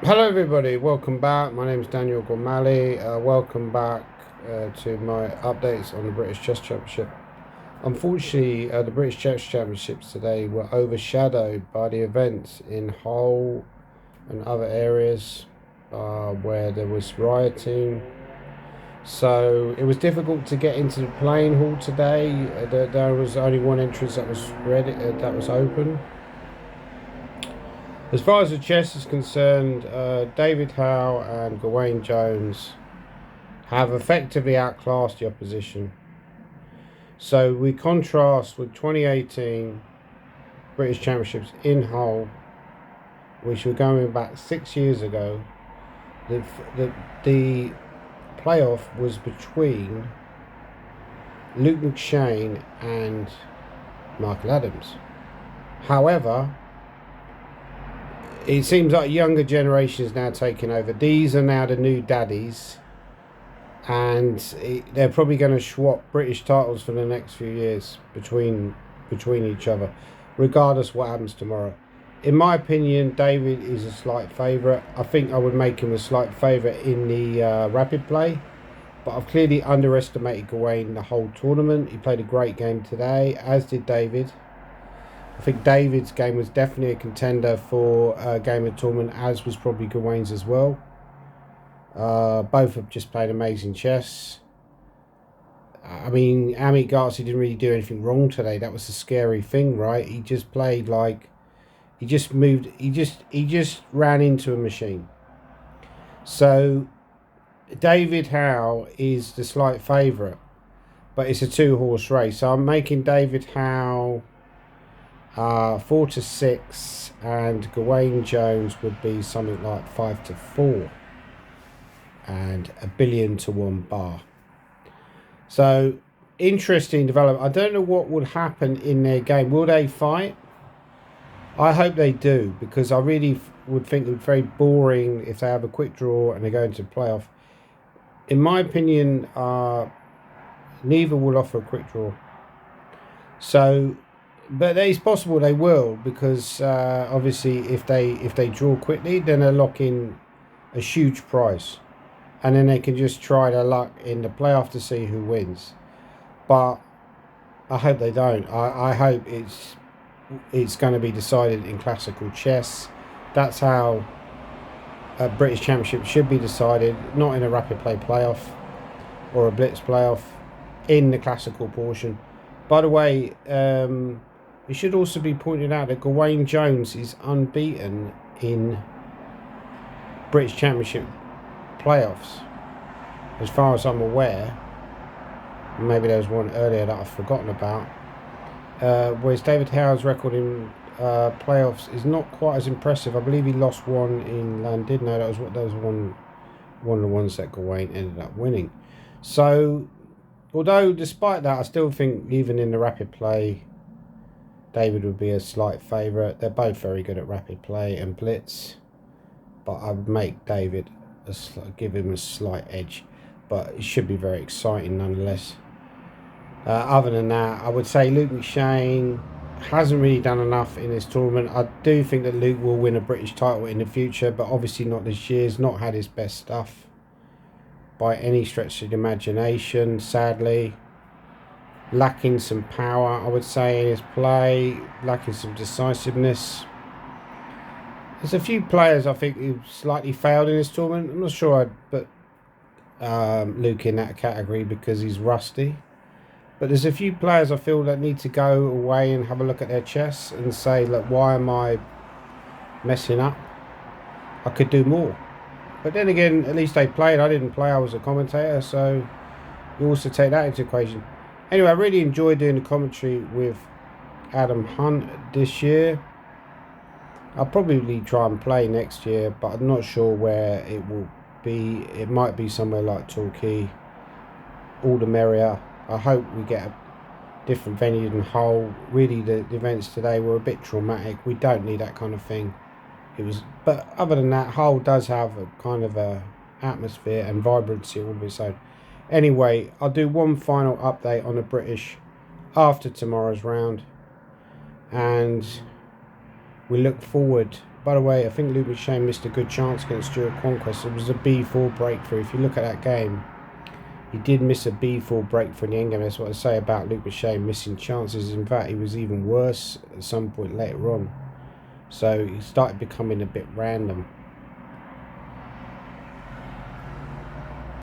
Hello everybody, welcome back. My name is Daniel Gormally. Welcome back to my updates on the British Chess Championship. Unfortunately, the British Chess Championships today were overshadowed by the events in Hull and other areas where there was rioting. So it was difficult to get into the playing hall today. There was only one entrance that was ready, that was open. As far as the chess is concerned, David Howell and Gawain Jones have effectively outclassed the opposition. So we contrast with 2018 British Championships in Hull, which were going back 6 years ago. The playoff was between Luke McShane and Michael Adams. However, it seems like younger generation is now taking over. These are now the new daddies, and they're probably going to swap British titles for the next few years between each other, regardless what happens tomorrow. In my opinion, David is a slight favourite. I think I would make him a slight favourite in the rapid play, but I've clearly underestimated Gawain the whole tournament. He played a great game today, as did David. I think David's game was definitely a contender for a game of the tournament, as was probably Gawain's as well. Both have just played amazing chess. I mean, Amit Garci didn't really do anything wrong today. That was the scary thing, right? He just played like he just moved. He just ran into a machine. So David Howell is the slight favourite, but it's a two-horse race. So I'm making David Howell 4-6, and Gawain Jones would be something like 5-4, and 1,000,000,000 to 1 bar. So interesting development. I don't know what would happen in their game. Will they fight? I hope they do, because I really would think it would be very boring if they have a quick draw and they go into the playoff. In my opinion, neither will offer a quick draw. So, but it's possible they will, because obviously if they draw quickly, then they lock in a huge prize, and then they can just try their luck in the playoff to see who wins. But I hope they don't. I hope it's going to be decided in classical chess. That's how a British Championship should be decided, not in a rapid play playoff or a blitz playoff, in the classical portion. By the way, it should also be pointed out that Gawain Jones is unbeaten in British Championship playoffs, as far as I'm aware. Maybe there was one earlier that I've forgotten about. Whereas David Howell's record in playoffs is not quite as impressive. I believe he lost one in London. No, that was one of the ones that Gawain ended up winning. So, although despite that, I still think even in the rapid play, David would be a slight favourite. They're both very good at rapid play and blitz, but I would make David give him a slight edge. But it should be very exciting nonetheless. Other than that, I would say Luke McShane hasn't really done enough in this tournament. I do think that Luke will win a British title in the future, but obviously not this year. He's not had his best stuff by any stretch of the imagination, sadly. Lacking some power, I would say, in his play, lacking some decisiveness. There's a few players I think who slightly failed in this tournament. I'm not sure I'd put Luke in that category because he's rusty. But there's a few players I feel that need to go away and have a look at their chess and say, look, why am I messing up? I could do more. But then again, at least they played. I didn't play, I was a commentator, so you also take that into equation. Anyway, I really enjoyed doing the commentary with Adam Hunt this year. I'll probably try and play next year, but I'm not sure where it will be. It might be somewhere like Torquay, all the merrier. I hope we get a different venue than Hull. Really, the events today were a bit traumatic. We don't need that kind of thing. But other than that, Hull does have a kind of a atmosphere and vibrancy all of its own. Anyway, I'll do one final update on the British after tomorrow's round, and we look forward By the way, I think Luke McShane missed a good chance against Stuart Conquest. It was a B4 breakthrough. If you look at that game, he did miss a B4 breakthrough in the end game. That's what I say about Luke McShane missing chances. In fact, he was even worse at some point later on. So he started becoming a bit random.